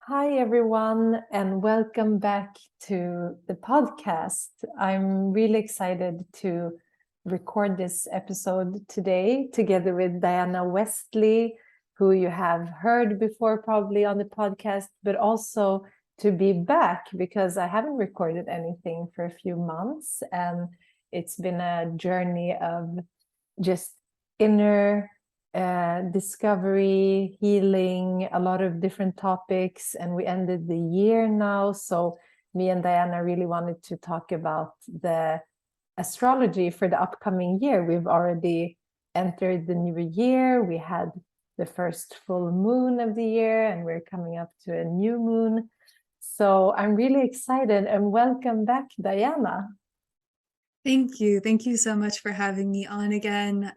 Hi, everyone, and welcome back to the podcast. I'm really excited to record this episode today together with Diana Westley, who you have heard before probably on the podcast, but also to be back because I haven't recorded anything for a few months. And it's been a journey of just inner discovery, healing, a lot of different topics, and we ended the year now. So me and Diana really wanted to talk about the astrology for the upcoming year. We've already entered the new year. We had the first full moon of the year, and we're coming up to a new moon. So I'm really excited, and welcome back, Diana. Thank you. Thank you so much for having me on again.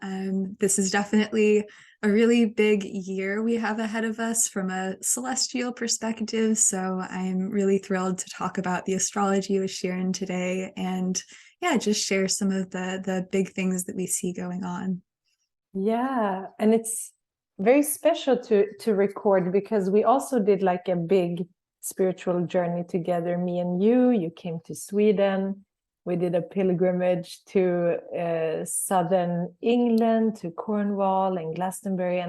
This is definitely a really big year we have ahead of us from a celestial perspective. So I'm really thrilled to talk about the astrology with Sharon today and just share some of the big things that we see going on. Yeah, and it's very special to record because we also did like a big spiritual journey together, me and you. You came to Sweden. We did a pilgrimage to southern England, to Cornwall and Glastonbury,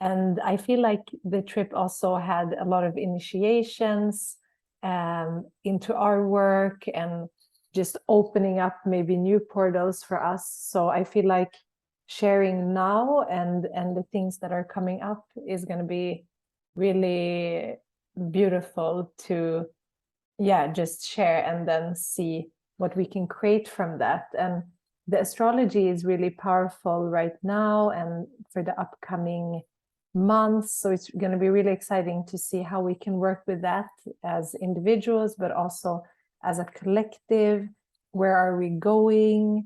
and I feel like the trip also had a lot of initiations into our work and just opening up maybe new portals for us. So I feel like sharing now and the things that are coming up is going to be really beautiful to just share and then see what we can create from that. And the astrology is really powerful right now and for the upcoming months, so it's going to be really exciting to see how we can work with that as individuals but also as a collective. Where are we going?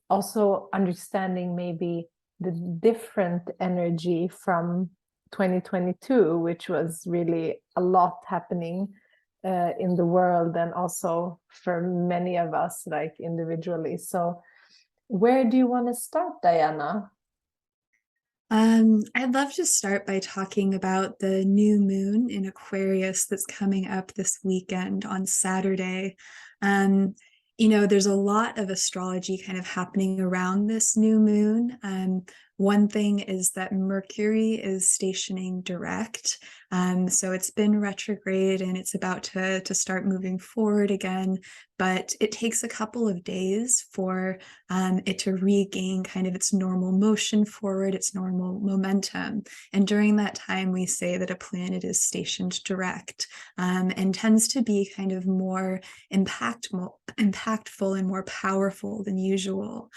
Also understanding maybe the different energy from 2022, which was really a lot happening in the world and also for many of us like individually. So where do you want to start, Diana? I'd love to start by talking about the new moon in Aquarius that's coming up this weekend on Saturday. Um, there's a lot of astrology kind of happening around this new moon. One thing is that Mercury is stationing direct. So it's been retrograde and it's about to start moving forward again, but it takes a couple of days for it to regain kind of its normal motion forward, its normal momentum. And during that time, we say that a planet is stationed direct and tends to be kind of more impactful and more powerful than usual.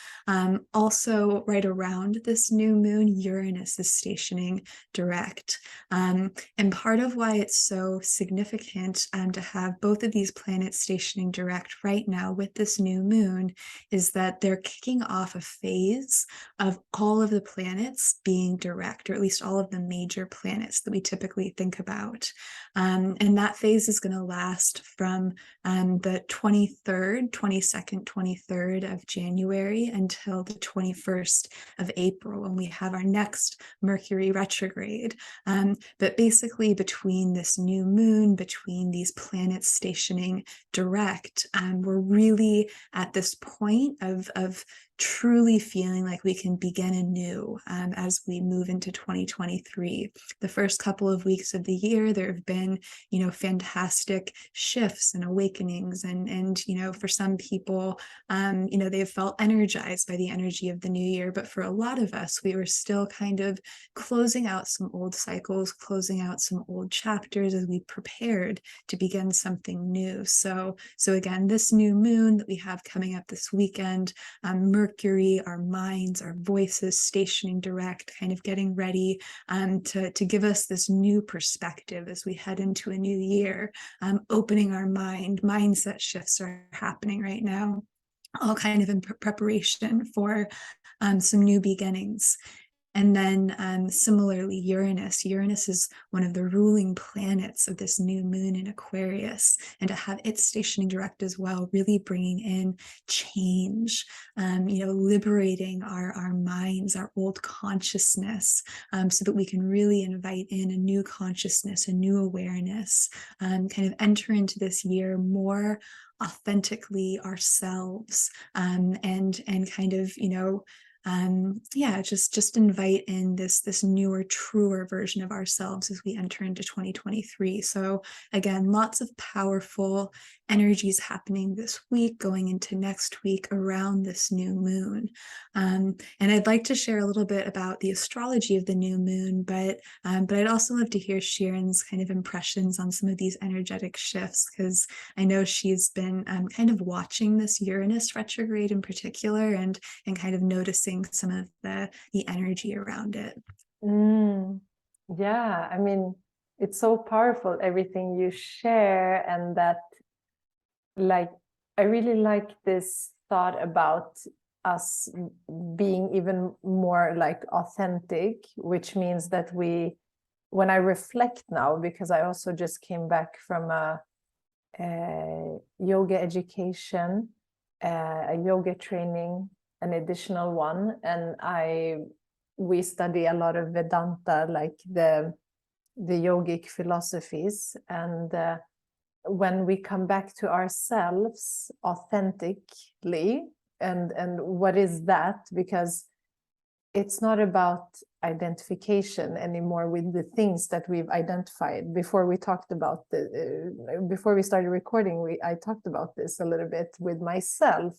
Also, right around this new moon, Uranus is stationing direct. And part of why it's so significant to have both of these planets stationing direct right now with this new moon is that they're kicking off a phase of all of the planets being direct, or at least all of the major planets that we typically think about. And that phase is going to last from the 23rd, 22nd, 23rd of January until the 21st of April, when we have our next Mercury retrograde. But basically, between this new moon, between these planets stationing direct, we're really at this point of truly feeling like we can begin anew as we move into 2023. The first couple of weeks of the year, there have been, fantastic shifts and awakenings, and for some people, they've felt energized by the energy of the new year. But for a lot of us, we were still kind of closing out some old cycles, closing out some old chapters as we prepared to begin something new. So again, this new moon that we have coming up this weekend, Mercury, our minds, our voices stationing direct, kind of getting ready to give us this new perspective as we head into a new year, opening our mind. Mindset shifts are happening right now, all kind of in preparation for some new beginnings. And then similarly, Uranus is one of the ruling planets of this new moon in Aquarius, and to have it stationing direct as well, really bringing in change, liberating our minds, our old consciousness, so that we can really invite in a new consciousness, a new awareness, kind of enter into this year more authentically ourselves, and kind of just invite in this newer, truer version of ourselves as we enter into 2023. So again, lots of powerful energies happening this week, going into next week around this new moon. And I'd like to share a little bit about the astrology of the new moon, but I'd also love to hear Sharon's kind of impressions on some of these energetic shifts, because I know she's been kind of watching this Uranus retrograde in particular, and kind of noticing some of the energy around it. Yeah, I mean, it's so powerful, everything you share, and that, like, I really like this thought about us being even more like authentic, which means that when I reflect now, because I also just came back from a yoga education, a yoga training, an additional one, and we study a lot of Vedanta, like the yogic philosophies, and when we come back to ourselves authentically, and what is that? Because it's not about identification anymore with the things that we've identified. Before we talked about before we started recording, I talked about this a little bit with myself.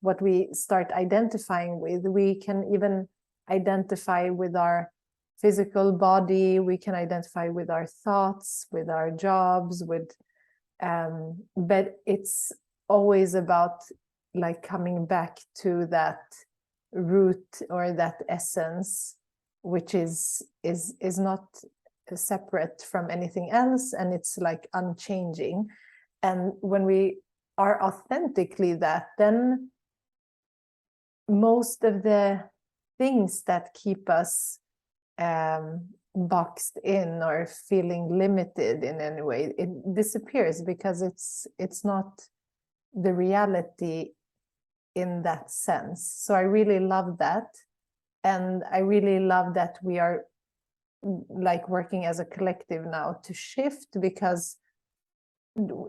What we start identifying with, we can even identify with our physical body, we can identify with our thoughts, with our jobs, but it's always about like coming back to that root or that essence, which is not separate from anything else, and it's like unchanging. And when we are authentically that, then most of the things that keep us boxed in or feeling limited in any way, it disappears, because it's not the reality in that sense. So I really love that, and I really love that we are like working as a collective now to shift, because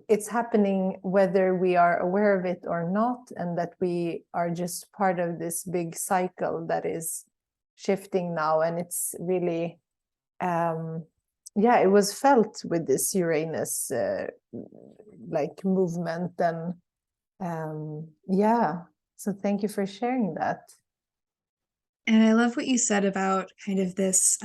it's happening whether we are aware of it or not, and that we are just part of this big cycle that is shifting now. And it's really it was felt with this Uranus like movement, and so thank you for sharing that. And I love what you said about kind of this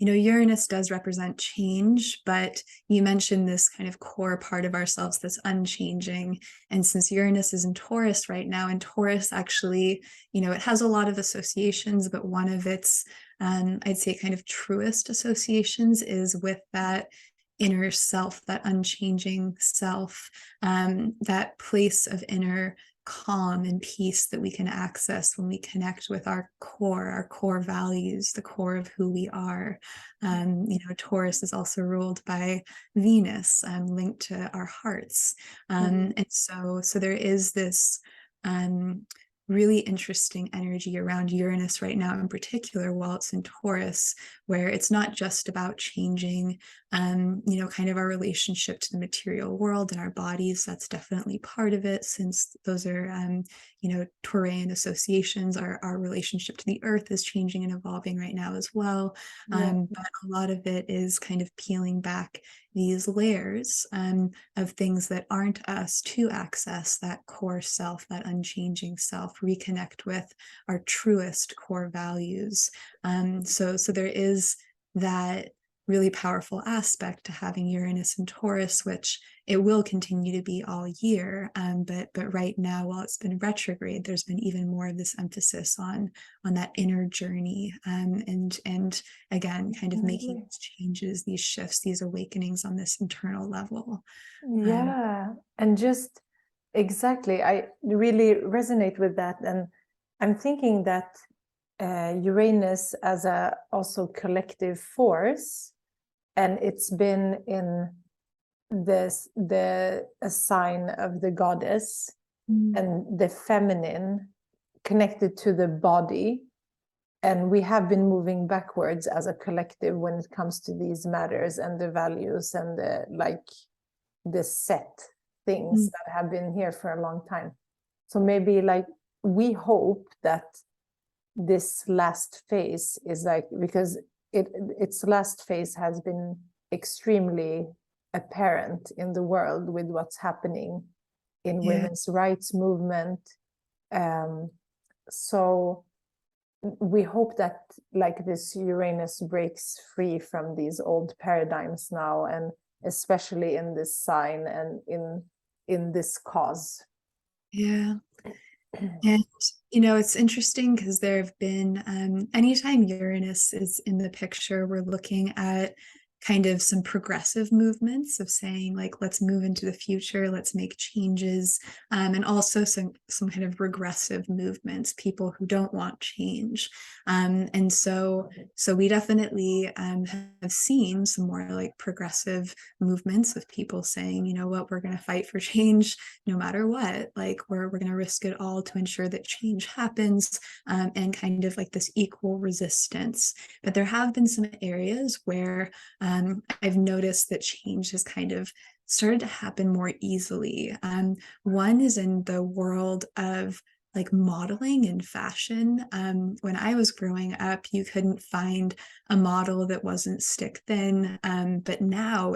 Uranus does represent change, but you mentioned this kind of core part of ourselves that's unchanging. And since Uranus is in Taurus right now, and Taurus actually, it has a lot of associations, but one of its, I'd say, kind of truest associations is with that inner self, that unchanging self, that place of inner calm and peace that we can access when we connect with our core values, the core of who we are. Taurus is also ruled by Venus, linked to our hearts. And so there is this really interesting energy around Uranus right now, in particular, while it's in Taurus, where it's not just about changing, kind of our relationship to the material world and our bodies. That's definitely part of it, since those are, Taurian associations. Our relationship to the earth is changing and evolving right now as well. But a lot of it is kind of peeling back these layers of things that aren't us, to access that core self, that unchanging self, reconnect with our truest core values. So there is that really powerful aspect to having Uranus and Taurus, which it will continue to be all year. But right now, while it's been retrograde, there's been even more of this emphasis on that inner journey, and again, kind of making these changes, these shifts, these awakenings on this internal level. And just exactly, I really resonate with that. And I'm thinking that Uranus as a also collective force, and it's been in a sign of the goddess and the feminine connected to the body. And we have been moving backwards as a collective when it comes to these matters and the values and the set things that have been here for a long time. So maybe like we hope that this last phase is like, because its last phase has been extremely apparent in the world with what's happening in women's rights movement. So we hope that like this Uranus breaks free from these old paradigms now, and especially in this sign and in this cause. Yeah. And, you know, it's interesting because there have been, anytime Uranus is in the picture, we're looking at kind of some progressive movements of saying, like, let's move into the future, let's make changes, and also some kind of regressive movements, people who don't want change. And so we definitely have seen some more like progressive movements of people saying, you know what, we're going to fight for change no matter what, like we're going to risk it all to ensure that change happens, and kind of like this equal resistance. But there have been some areas where I've noticed that change has kind of started to happen more easily. One is in the world of like modeling and fashion. When I was growing up, you couldn't find a model that wasn't stick thin, but now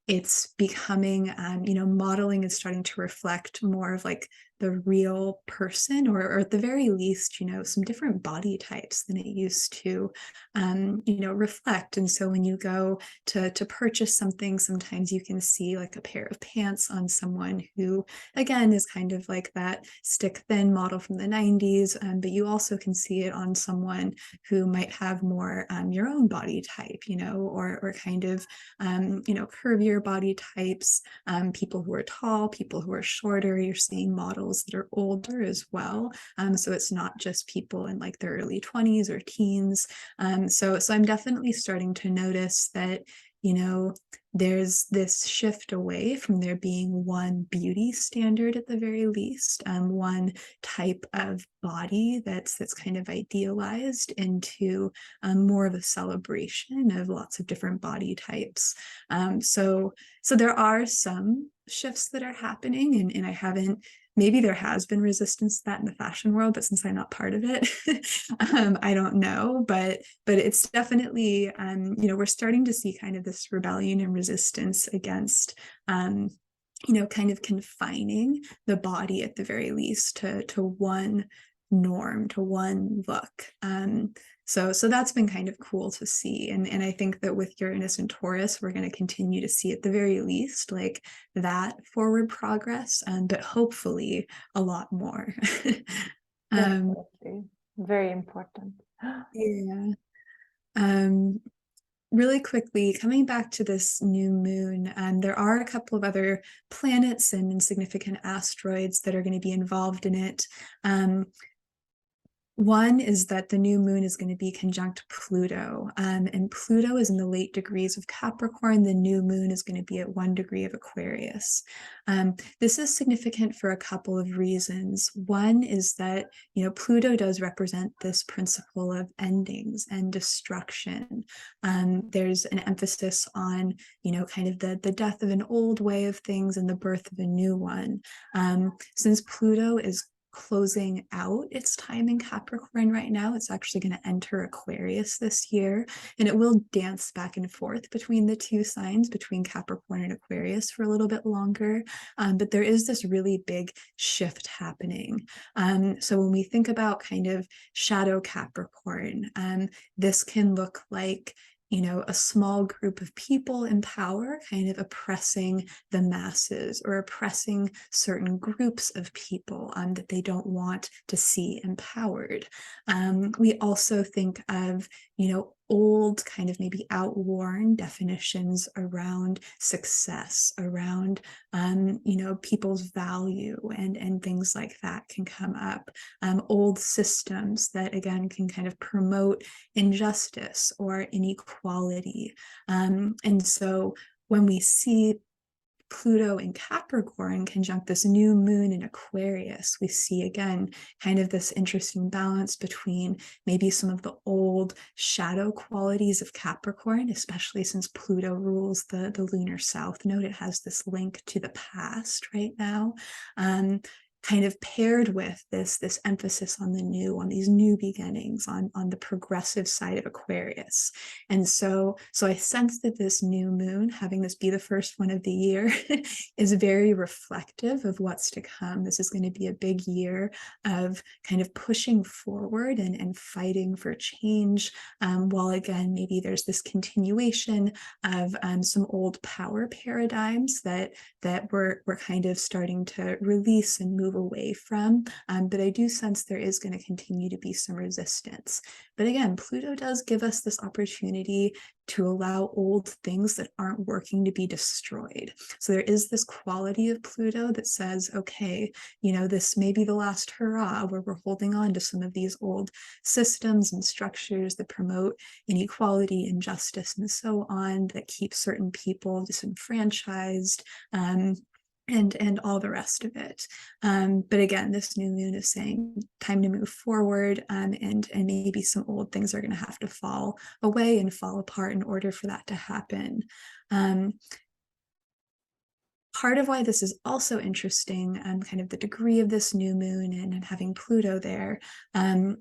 it's becoming, you know, modeling is starting to reflect more of like the real person, or at the very least, you know, some different body types than it used to, you know, reflect. And so when you go to purchase something, sometimes you can see like a pair of pants on someone who, again, is kind of like that stick thin model from the 90s, but you also can see it on someone who might have more your own body type, you know, or kind of, you know, curvier body types, people who are tall, people who are shorter. You're seeing models that are older as well. So it's not just people in like their early 20s or teens. So I'm definitely starting to notice that, you know, there's this shift away from there being one beauty standard at the very least, one type of body that's kind of idealized, into more of a celebration of lots of different body types. So there are some shifts that are happening, and I haven't, maybe there has been resistance to that in the fashion world, but since I'm not part of it, I don't know. But it's definitely, you know, we're starting to see kind of this rebellion and resistance against, you know, kind of confining the body at the very least to one norm, to one look. So that's been kind of cool to see. And I think that with Uranus and Taurus, we're going to continue to see at the very least like that forward progress, but hopefully a lot more. Definitely. Very important. Yeah. Really quickly, coming back to this new moon, there are a couple of other planets and significant asteroids that are going to be involved in it. One is that the new moon is going to be conjunct Pluto, and Pluto is in the late degrees of Capricorn. The new moon is going to be at 1 degree of Aquarius. This is significant for a couple of reasons. One is that, you know, Pluto does represent this principle of endings and destruction. There's an emphasis on, you know, kind of the death of an old way of things and the birth of a new one. Since Pluto is closing out its time in Capricorn right now, it's actually going to enter Aquarius this year, and it will dance back and forth between the two signs, between Capricorn and Aquarius, for a little bit longer. But there is this really big shift happening. So when we think about kind of shadow Capricorn, this can look like, you know, a small group of people in power kind of oppressing the masses, or oppressing certain groups of people that they don't want to see empowered. We also think of, you know, old kind of maybe outworn definitions around success, around people's value and things like that can come up. Old systems that again can kind of promote injustice or inequality. And so when we see Pluto in Capricorn conjunct this new moon in Aquarius, we see again kind of this interesting balance between maybe some of the old shadow qualities of Capricorn, especially since Pluto rules the lunar south node. It has this link to the past right now. Kind of paired with this emphasis on the new, on these new beginnings, on the progressive side of Aquarius. And so I sense that this new moon, having this be the first one of the year, is very reflective of what's to come. This is going to be a big year of kind of pushing forward and fighting for change, while again, maybe there's this continuation of some old power paradigms that we're kind of starting to release and move away from, but I do sense there is going to continue to be some resistance. But again, Pluto does give us this opportunity to allow old things that aren't working to be destroyed. So there is this quality of Pluto that says, okay, this may be the last hurrah where we're holding on to some of these old systems and structures that promote inequality, injustice, and so on, that keep certain people disenfranchised, and all the rest of it. But again, this new moon is saying time to move forward, and maybe some old things are going to have to fall away and fall apart in order for that to happen. Part of why this is also interesting, kind of the degree of this new moon and having Pluto there,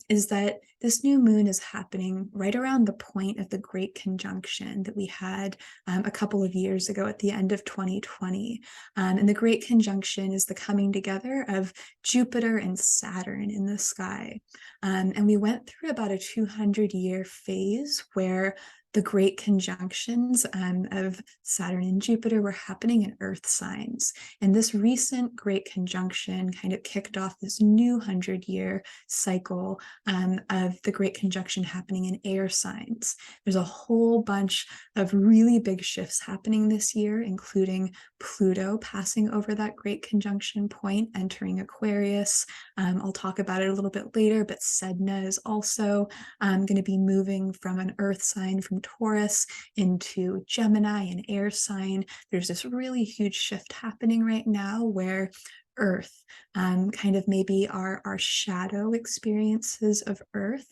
is that this new moon is happening right around the point of the Great Conjunction that we had a couple of years ago at the end of 2020. And the Great Conjunction is the coming together of Jupiter and Saturn in the sky. And we went through about a 200-year phase where the great conjunctions of Saturn and Jupiter were happening in Earth signs. And this recent great conjunction kind of kicked off this new 100-year cycle of the great conjunction happening in air signs. There's a whole bunch of really big shifts happening this year, including Pluto passing over that great conjunction point, entering Aquarius. I'll talk about it a little bit later, but Sedna is also going to be moving from an Earth sign, from Taurus, into Gemini, an air sign. There's this really huge shift happening right now where Earth, kind of maybe our shadow experiences of Earth,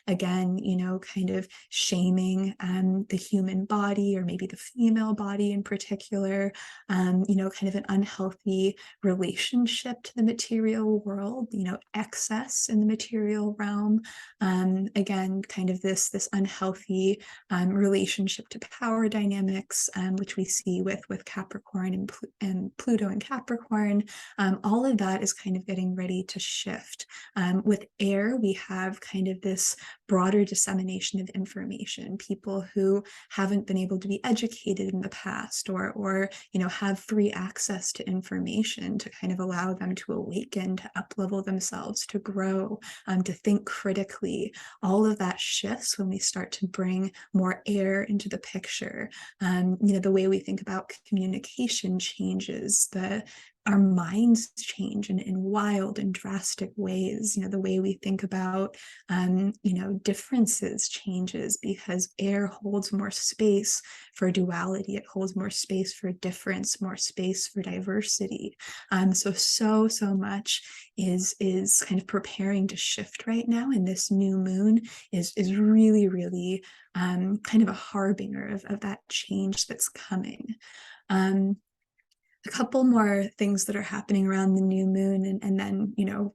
again, kind of shaming the human body, or maybe the female body in particular, kind of an unhealthy relationship to the material world, excess in the material realm, again, kind of this unhealthy relationship to power dynamics, which we see with Capricorn and Pluto and Capricorn. All of that is kind of getting ready to shift. With air, we have kind of this broader dissemination of information. People who haven't been able to be educated in the past, or have free access to information to kind of allow them to awaken, to up-level themselves, to grow, to think critically. All of that shifts when we start to bring more air into the picture. The way we think about communication changes, our minds change in wild and drastic ways. The way we think about, differences changes, because air holds more space for duality. It holds more space for difference, more space for diversity. So much is kind of preparing to shift right now. And this new moon is really, really kind of a harbinger of that change that's coming. A couple more things that are happening around the new moon, and then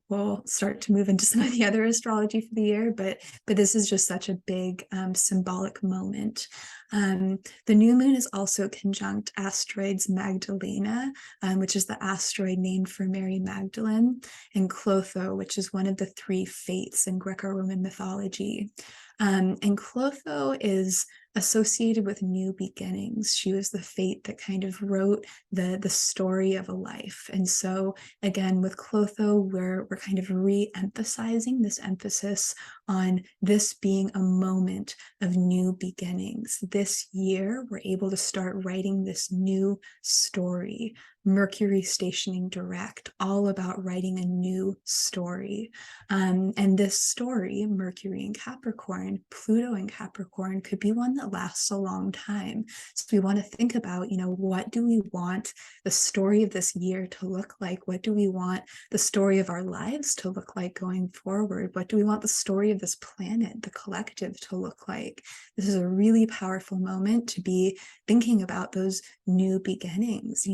we'll start to move into some of the other astrology for the year, but this is just such a big symbolic moment. The new moon is also conjunct asteroids Magdalena, which is the asteroid named for Mary Magdalene, and Clotho, which is one of the three fates in Greco-Roman mythology. And Clotho is associated with new beginnings. She was the fate that kind of wrote the story of a life. And so again, with Clotho, we're kind of re-emphasizing this emphasis on this being a moment of new beginnings. This year, we're able to start writing this new story. Mercury stationing direct, all about writing a new story. And this story, Mercury in Capricorn, Pluto in Capricorn, could be one that lasts a long time. So we want to think about, what do we want the story of this year to look like? What do we want the story of our lives to look like going forward? What do we want the story of this planet, the collective, to look like? This is a really powerful moment to be thinking about those new beginnings,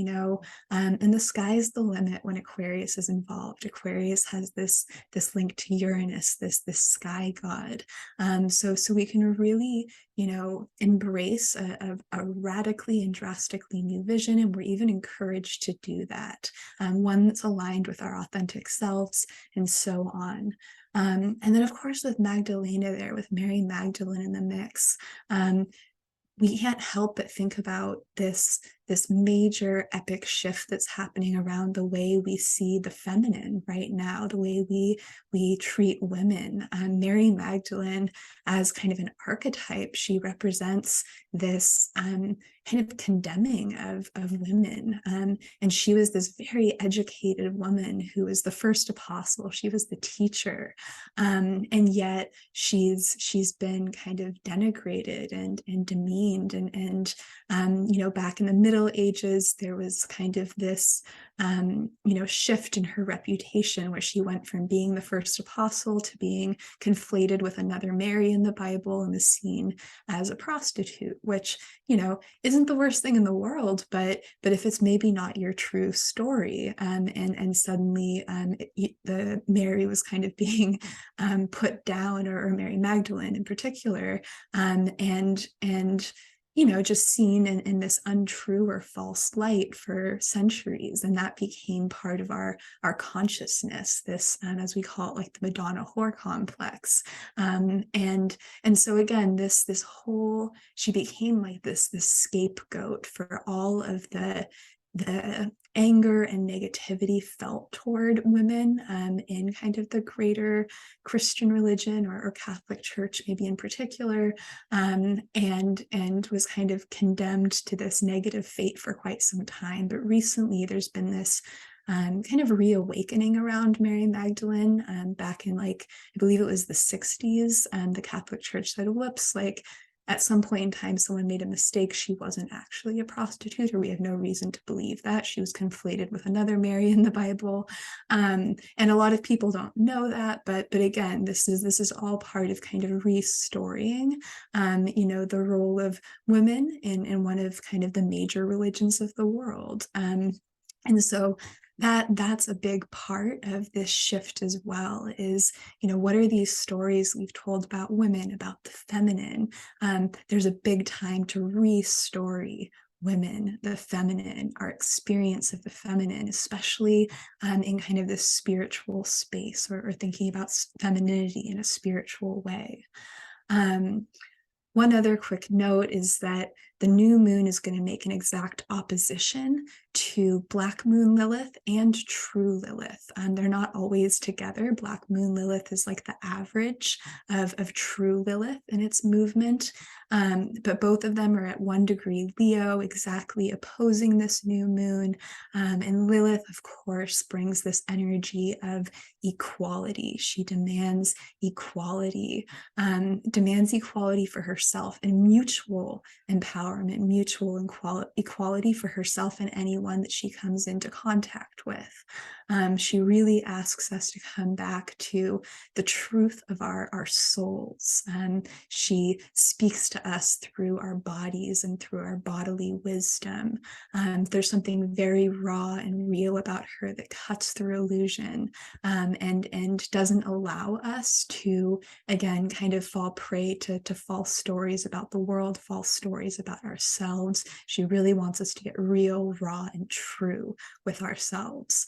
and the sky's the limit when Aquarius is involved. Aquarius has this link to Uranus, this sky god. So we can really, embrace a radically and drastically new vision, and we're even encouraged to do that. One that's aligned with our authentic selves, and so on. And then, of course, with Magdalena there, with Mary Magdalene in the mix, we can't help but think about this major epic shift that's happening around the way we see the feminine right now, the way we treat women. Mary Magdalene, as kind of an archetype, she represents this kind of condemning of women. And she was this very educated woman who was the first apostle. She was the teacher. And yet she's been kind of denigrated and demeaned. And back in the Middle Ages, there was kind of this shift in her reputation, where she went from being the first apostle to being conflated with another Mary in the Bible and is seen as a prostitute, which isn't the worst thing in the world, but if it's maybe not your true story, and suddenly the Mary was kind of being put down, or Mary Magdalene in particular, and just seen in this untrue or false light for centuries. And that became part of our consciousness, this, as we call it, like the Madonna whore complex. And so again, this whole, she became like this scapegoat for all of the anger and negativity felt toward women in kind of the greater Christian religion, or Catholic Church maybe in particular, and was kind of condemned to this negative fate for quite some time. But recently there's been this kind of reawakening around Mary Magdalene. Back in, I believe it was the 60s, the Catholic Church said, whoops, at some point in time, someone made a mistake. She wasn't actually a prostitute, or we have no reason to believe that. She was conflated with another Mary in the Bible. And a lot of people don't know that, but again, this is all part of kind of restoring, the role of women in one of kind of the major religions of the world. And so that's a big part of this shift as well, is, what are these stories we've told about women, about the feminine? There's a big time to re-story women, the feminine, our experience of the feminine, especially in kind of this spiritual space, or thinking about femininity in a spiritual way. One other quick note is that the new moon is going to make an exact opposition to Black Moon Lilith and True Lilith. They're not always together. Black Moon Lilith is like the average of True Lilith in its movement. But both of them are at 1 degree Leo, exactly opposing this new moon. And Lilith, of course, brings this energy of equality. She demands equality for herself, and mutual empowerment, mutual equality for herself and anyone that she comes into contact with. She really asks us to come back to the truth of our souls. She speaks to us through our bodies and through our bodily wisdom. There's something very raw and real about her that cuts through illusion, and doesn't allow us to, again, kind of fall prey to false stories about the world, false stories about ourselves. She really wants us to get real, raw, and true with ourselves.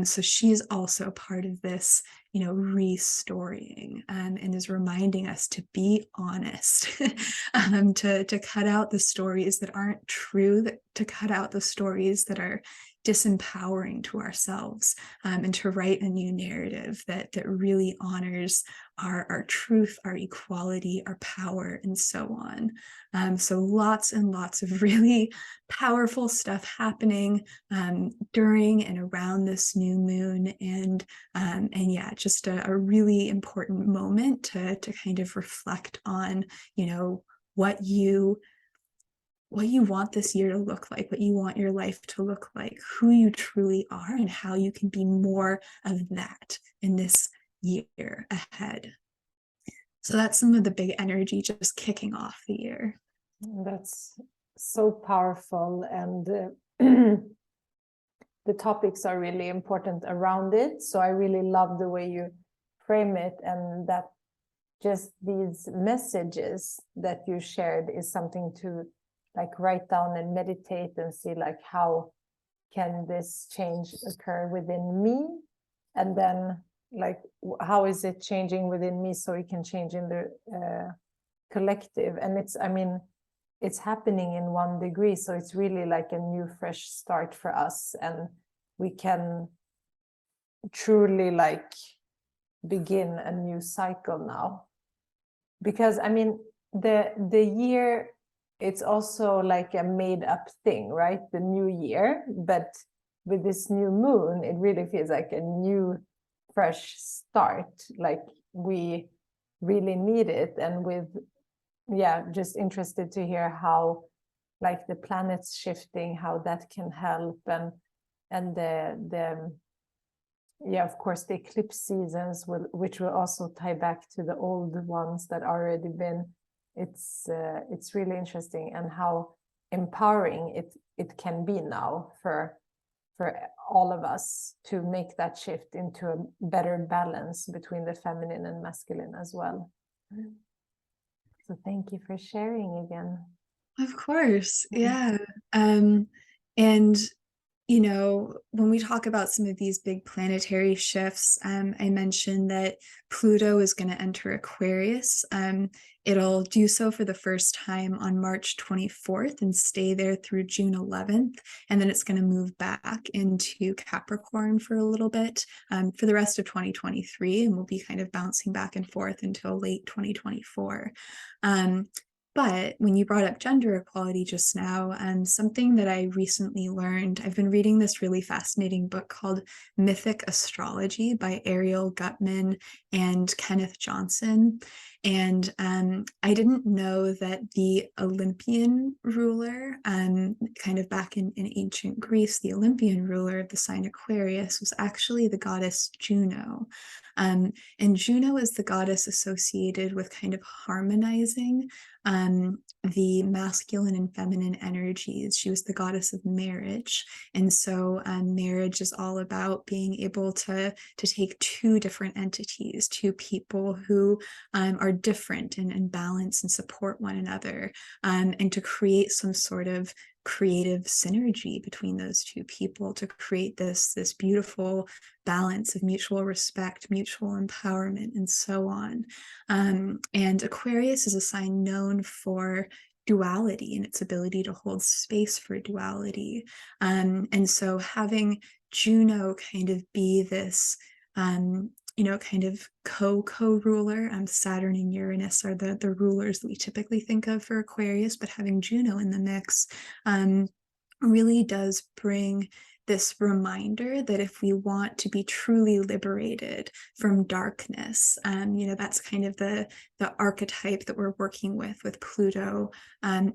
So she's also part of this, restoring, and is reminding us to be honest, to cut out the stories that aren't true, to cut out the stories that are disempowering to ourselves, and to write a new narrative that really honors our truth, our equality, our power, and so on. So lots and lots of really powerful stuff happening during and around this new moon, and yeah, just a really important moment to kind of reflect on, what you want this year to look like, what you want your life to look like, who you truly are, and how you can be more of that in this year ahead. So that's some of the big energy just kicking off the year. That's so powerful, and the topics are really important around it. So I really love the way you frame it, and that just these messages that you shared is something to like write down and meditate and see like how can this change occur within me, and then like how is it changing within me so it can change in the collective. And it's, I mean, it's happening in 1 degree, so it's really like a new fresh start for us, and we can truly like begin a new cycle now. Because I mean, the year, it's also like a made up thing, right? The new year, but with this new moon, it really feels like a new fresh start, like we really need it. And with, yeah, just interested to hear how like the planets shifting, how that can help, and the yeah, of course, the eclipse seasons which will also tie back to the old ones that already been. It's really interesting, and how empowering it can be now for all of us to make that shift into a better balance between the feminine and masculine as well. So thank you for sharing again. Of course, yeah. And when we talk about some of these big planetary shifts, I mentioned that Pluto is going to enter Aquarius. It'll do so for the first time on March 24th and stay there through June 11th. And then it's going to move back into Capricorn for a little bit for the rest of 2023. And we'll be kind of bouncing back and forth until late 2024. But when you brought up gender equality just now, something that I recently learned, I've been reading this really fascinating book called Mythic Astrology by Ariel Gutman and Kenneth Johnson. And I didn't know that the Olympian ruler, kind of back in ancient Greece, the Olympian ruler of the sign Aquarius was actually the goddess Juno. And Juno is the goddess associated with kind of harmonizing the masculine and feminine energies. She was the goddess of marriage. And so marriage is all about being able to take two different entities, two people who are different and balance and support one another, and to create some sort of creative synergy between those two people to create this beautiful balance of mutual respect, mutual empowerment, and so on. And Aquarius is a sign known for duality and its ability to hold space for duality. And so having Juno kind of be this kind of co-ruler. Saturn and Uranus are the rulers that we typically think of for Aquarius, but having Juno in the mix really does bring this reminder that if we want to be truly liberated from darkness, that's kind of the archetype that we're working with Pluto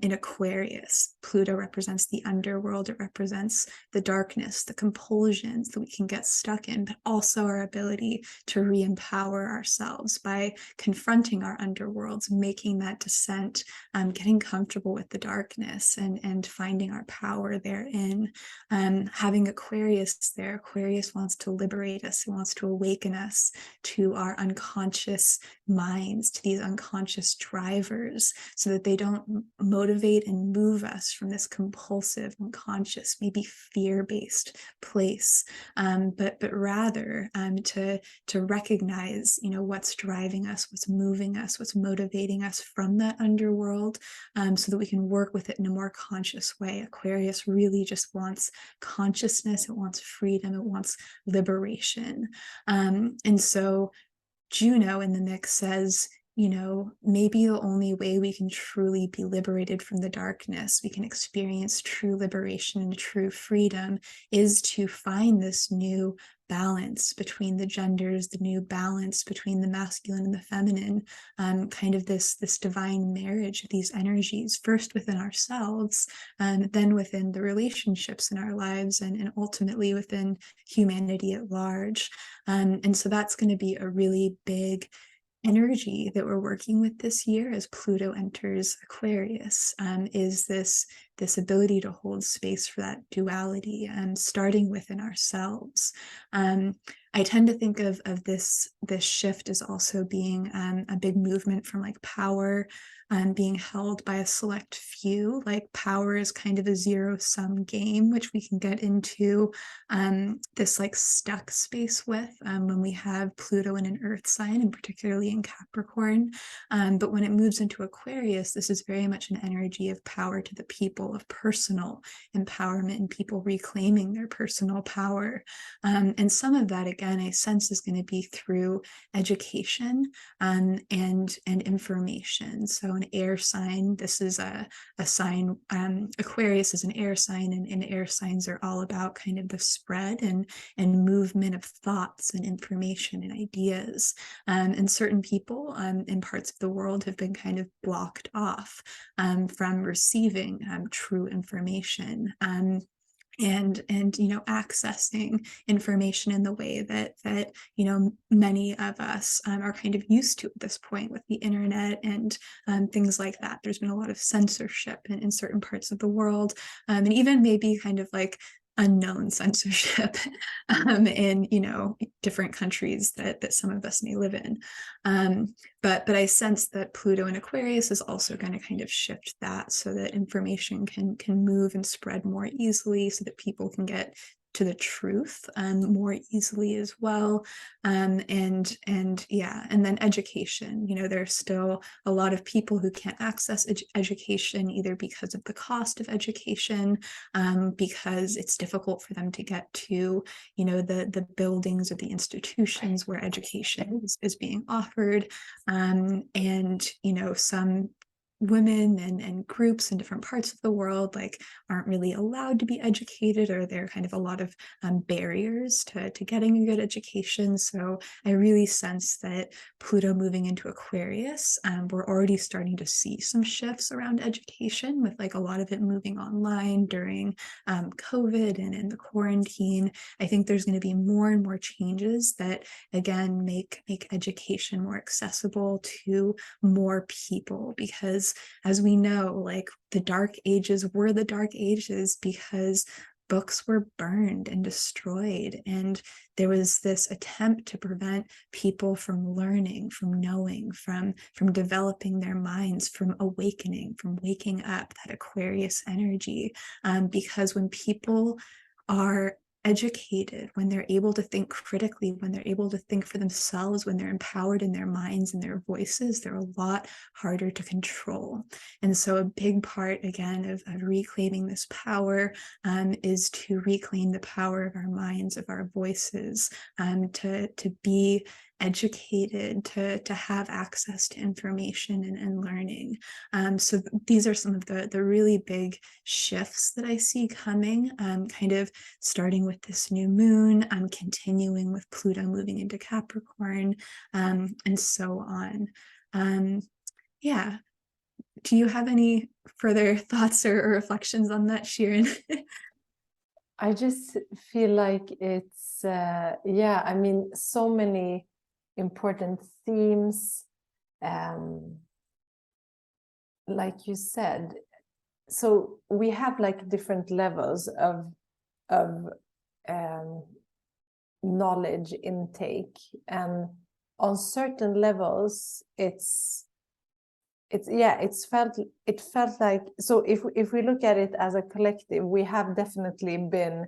in Aquarius. Pluto represents the underworld. It represents the darkness, the compulsions that we can get stuck in, but also our ability to re-empower ourselves by confronting our underworlds, making that descent, getting comfortable with the darkness and finding our power therein. Having Aquarius there, Aquarius wants to liberate us. It wants to awaken us to our unconscious minds, to the these unconscious drivers so that they don't motivate and move us from this compulsive, unconscious, maybe fear-based place, but rather to recognize, what's driving us, what's moving us, what's motivating us from that underworld, so that we can work with it in a more conscious way. Aquarius really just wants consciousness, it wants freedom, it wants liberation. And so Juno in the mix says, maybe the only way we can truly be liberated from the darkness, we can experience true liberation and true freedom, is to find this new balance between the genders, the new balance between the masculine and the feminine, kind of this divine marriage of these energies, first within ourselves, then within the relationships in our lives, and ultimately within humanity at large. And so that's going to be a really big energy that we're working with this year as Pluto enters Aquarius, is this ability to hold space for that duality, starting within ourselves. I tend to think of this shift as also being a big movement from like power being held by a select few. Like power is kind of a zero-sum game, which we can get into this like stuck space with when we have Pluto in an earth sign, and particularly in Capricorn. But when it moves into Aquarius, this is very much an energy of power to the people, of personal empowerment and people reclaiming their personal power. And some of that, again, I sense is going to be through education and information. So an air sign, this is a sign, Aquarius is an air sign, and air signs are all about kind of the spread and movement of thoughts and information and ideas. And certain people in parts of the world have been kind of blocked off from receiving true information. And accessing information in the way that many of us are kind of used to at this point with the internet and things like that. There's been a lot of censorship in certain parts of the world, and even maybe kind of like unknown censorship in different countries that some of us may live in. But I sense that Pluto in Aquarius is also going to kind of shift that, so that information can move and spread more easily, so that people can get to the truth more easily as well. And then education, there's still a lot of people who can't access education, either because of the cost of education, because it's difficult for them to get to the buildings or the institutions where education is being offered. And some women and groups in different parts of the world aren't really allowed to be educated, or there are kind of a lot of barriers to getting a good education. So I really sense that Pluto moving into Aquarius, we're already starting to see some shifts around education, with a lot of it moving online during COVID and in the quarantine. I think there's going to be more and more changes that again make education more accessible to more people, because as we know, the dark ages were the dark ages because books were burned and destroyed, and there was this attempt to prevent people from learning, from knowing, from developing their minds, from awakening, from waking up, that Aquarius energy, because when people are educated, when they're able to think critically, when they're able to think for themselves, when they're empowered in their minds and their voices, they're a lot harder to control. And so a big part, again, of reclaiming this power is to reclaim the power of our minds, of our voices, to be educated, to have access to information and learning. So these are some of the really big shifts that I see coming, kind of starting with this new moon, continuing with Pluto moving into Capricorn, and so on. Yeah. Do you have any further thoughts or reflections on that, Sharon? I just feel like it's, I mean, so many important themes, like you said. So we have different levels of knowledge intake, and on certain levels, it felt like, so if we look at it as a collective, we have definitely been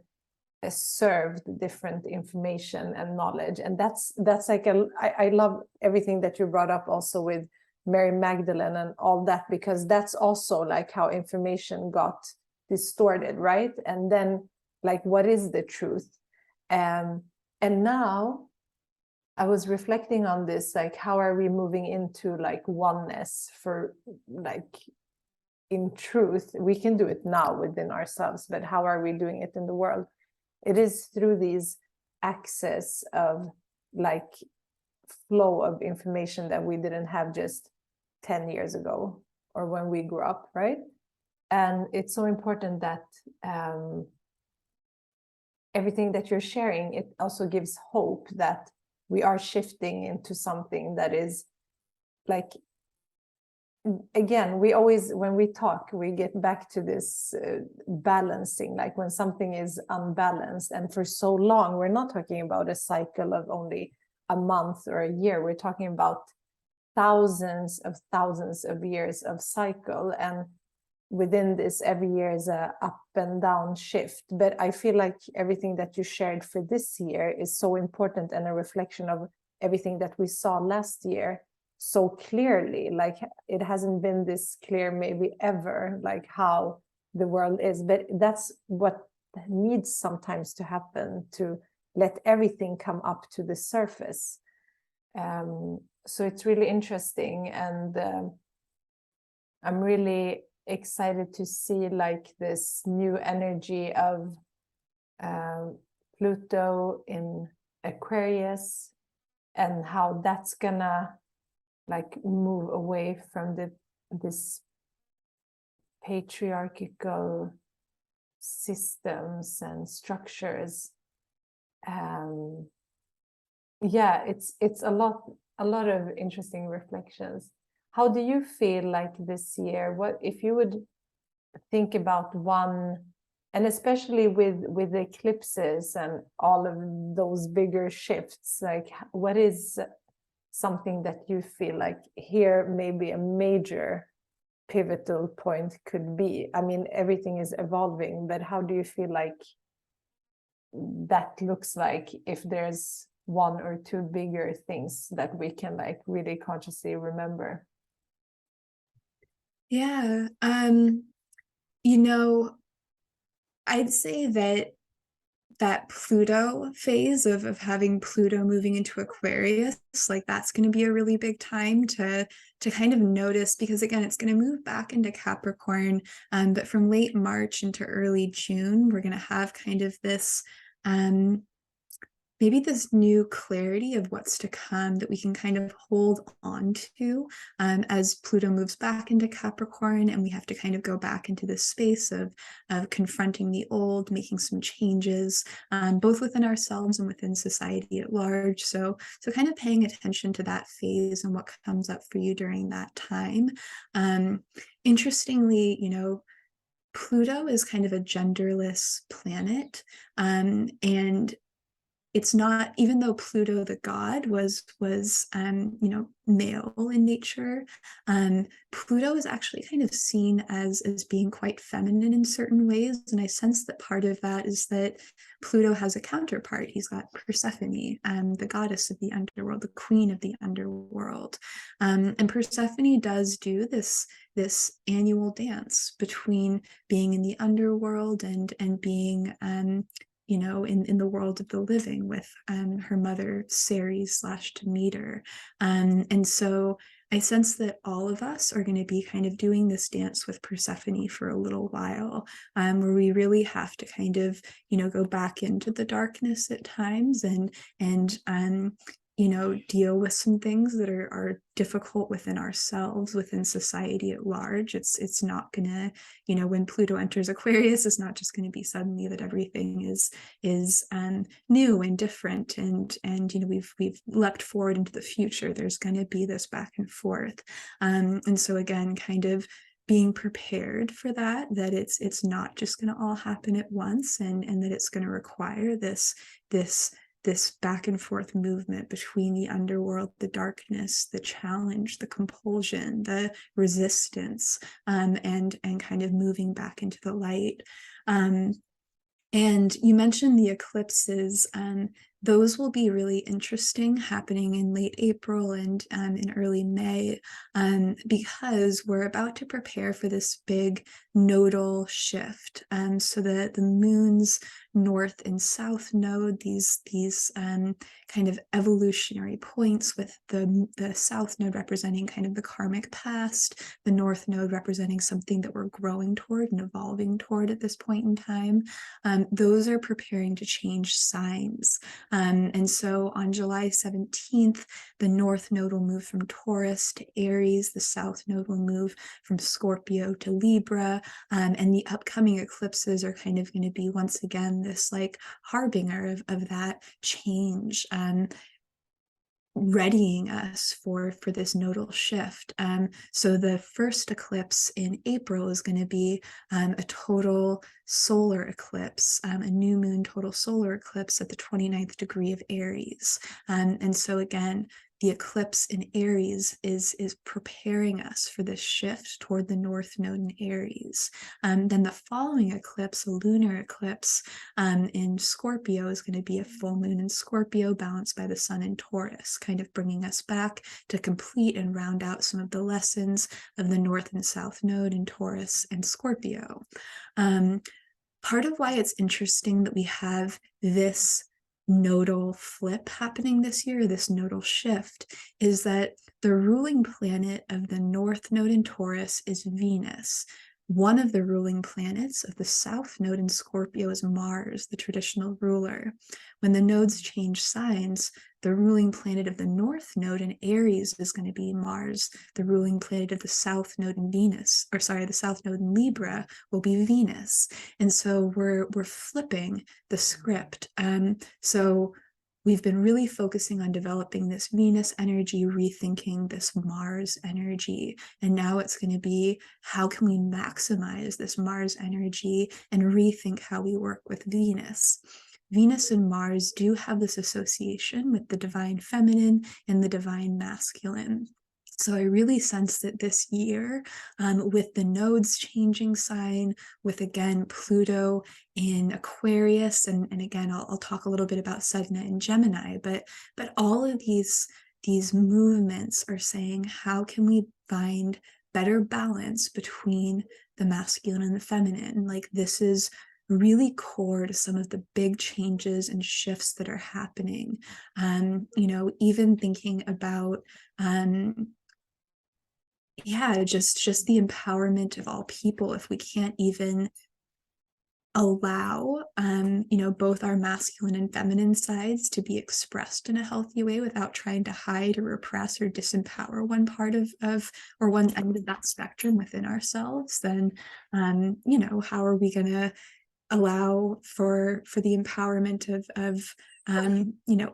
served different information and knowledge, and that's like I love everything that you brought up also with Mary Magdalene and all that, because that's also like how information got distorted, right? And then like, what is the truth? And now I was reflecting on this, like, how are we moving into like oneness for, like, in truth? We can do it now within ourselves, but how are we doing it in the world? It is through these access of like flow of information that we didn't have just 10 years ago or when we grew up, right? And it's so important that everything that you're sharing, it also gives hope that we are shifting into something that is like, again, we always, when we talk, we get back to this balancing, like when something is unbalanced. And for so long, we're not talking about a cycle of only a month or a year. We're talking about thousands of years of cycle. And within this, every year is a up and down shift. But I feel like everything that you shared for this year is so important and a reflection of everything that we saw last year so clearly. Like, it hasn't been this clear maybe ever, like how the world is, but that's what needs sometimes to happen, to let everything come up to the surface. So it's really interesting, and I'm really excited to see like this new energy of Pluto in Aquarius, and how that's gonna like move away from this patriarchal systems and structures. Yeah, it's a lot of interesting reflections. How do you feel like this year? What if you would think about one, and especially with the eclipses and all of those bigger shifts, like what is something that you feel like here maybe a major pivotal point could be? I mean, everything is evolving, but how do you feel like that looks like, if there's one or two bigger things that we can like really consciously remember? Yeah, I'd say that Pluto phase of having Pluto moving into Aquarius, like that's going to be a really big time to kind of notice, because again, it's going to move back into Capricorn, but from late March into early June, we're going to have kind of this maybe this new clarity of what's to come that we can kind of hold on to as Pluto moves back into Capricorn, and we have to kind of go back into this space of confronting the old, making some changes, both within ourselves and within society at large. So kind of paying attention to that phase and what comes up for you during that time. Interestingly, Pluto is kind of a genderless planet, and it's not, even though Pluto the god was male in nature, Pluto is actually kind of seen as being quite feminine in certain ways. And I sense that part of that is that Pluto has a counterpart. He's got Persephone, the goddess of the underworld, the queen of the underworld. And Persephone does do this annual dance between being in the underworld and being in the world of the living with her mother Ceres / Demeter. And so I sense that all of us are going to be kind of doing this dance with Persephone for a little while, where we really have to kind of, go back into the darkness at times and deal with some things that are difficult within ourselves, within society at large. It's not gonna, when Pluto enters Aquarius, it's not just going to be suddenly that everything is new and different, and we've leapt forward into the future. There's going to be this back and forth, and so again, kind of being prepared for that it's not just going to all happen at once, and that it's going to require this this back and forth movement between the underworld, the darkness, the challenge, the compulsion, the resistance, and kind of moving back into the light. And you mentioned the eclipses. Those will be really interesting, happening in late April and in early May, because we're about to prepare for this big nodal shift. So the moon's north and south node, these kind of evolutionary points, with the south node representing kind of the karmic past, the north node representing something that we're growing toward and evolving toward at this point in time. Those are preparing to change signs. And so on July 17th, the north node will move from Taurus to Aries, the south node will move from Scorpio to Libra, and the upcoming eclipses are kind of going to be, once again, this like harbinger of that change, readying us for this nodal shift. So the first eclipse in April is going to be a total solar eclipse, a new moon total solar eclipse at the 29th degree of Aries. And so again, the eclipse in Aries is preparing us for this shift toward the north node in Aries. Then the following eclipse, a lunar eclipse in Scorpio, is going to be a full moon in Scorpio balanced by the sun in Taurus, kind of bringing us back to complete and round out some of the lessons of the north and south node in Taurus and Scorpio. Part of why it's interesting that we have this nodal flip happening this year, this nodal shift, is that the ruling planet of the north node in Taurus is Venus. One of the ruling planets of the south node in Scorpio is Mars, the traditional ruler. When the nodes change signs, the ruling planet of the north node in Aries is going to be Mars. The ruling planet of the south node in the south node in Libra will be Venus. And so we're flipping the script. So we've been really focusing on developing this Venus energy, rethinking this Mars energy. And now it's going to be, how can we maximize this Mars energy and rethink how we work with Venus? Venus and Mars do have this association with the divine feminine and the divine masculine. So I really sense that this year, with the nodes changing sign, with again Pluto in Aquarius, and again I'll talk a little bit about Sedna in Gemini, but all of these movements are saying, how can we find better balance between the masculine and the feminine? Like, this is really core to some of the big changes and shifts that are happening. Even thinking about just the empowerment of all people. If we can't even allow both our masculine and feminine sides to be expressed in a healthy way without trying to hide or repress or disempower one part of or one end of that spectrum within ourselves, then how are we going to allow for the empowerment of